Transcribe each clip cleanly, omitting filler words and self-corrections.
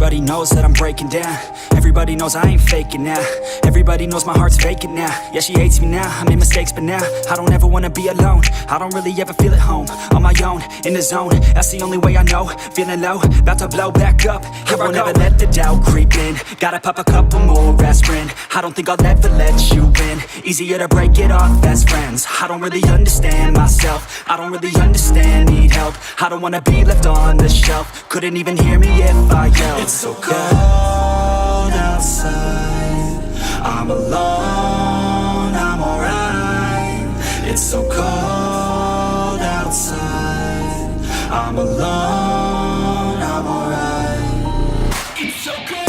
Everybody knows that I'm breaking down. Everybody knows I ain't faking now. Everybody knows my heart's vacant now. Yeah, she hates me now, I made mistakes but now I don't ever wanna be alone. I don't really ever feel at home. On my own, in the zone, that's the only way I know. Feeling low, about to blow back up. I won't ever let the doubt creep in. Gotta pop a couple more aspirin. I don't think I'll ever let you in. Easier to break it off best friends. I don't really understand myself. I don't really understand, need help. I don't wanna be left on the shelf. Couldn't even hear me if I yelled. It's so cold outside, I'm alone, I'm alright. It's so cold outside, I'm alone, I'm alright. It's so cold.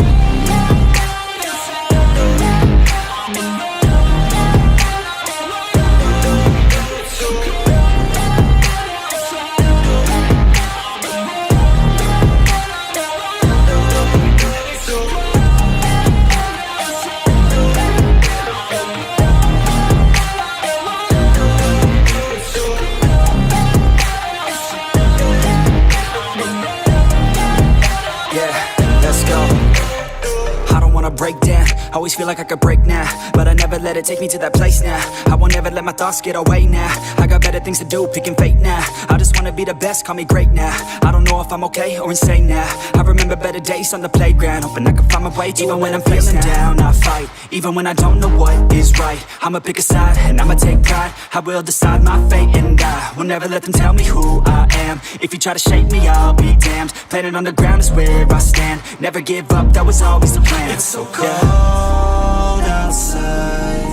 Break down, always feel like I could break now, but I never let it take me to that place now. I won't ever let my thoughts get away now. I got better things to do, picking fate now. I just wanna be the best, call me great now. I don't know if I'm okay or insane now. I remember better days on the playground, hoping I can find my way. Even when I'm feeling down, I fight. Even when I don't know what is right, I'ma pick a side and I'ma take pride. I will decide my fate and I will never let them tell me who I am. If you try to shake me, I'll be damned. Planet on the ground is where I stand. Never give up, that was always the plan. It's so cold outside,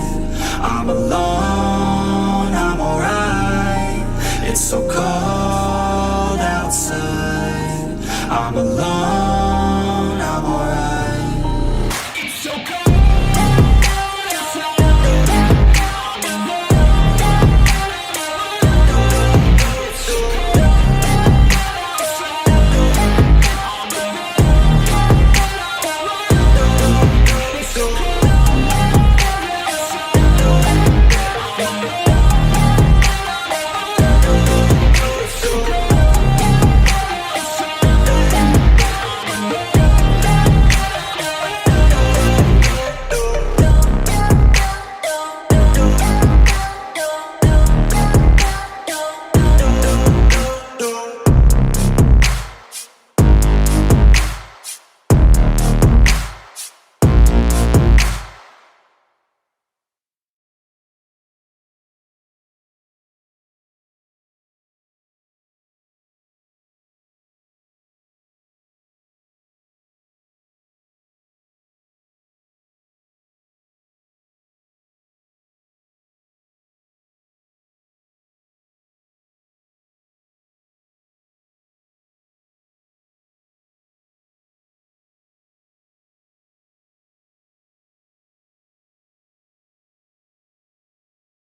I'm alone, I'm alright. It's so cold outside, I'm alone.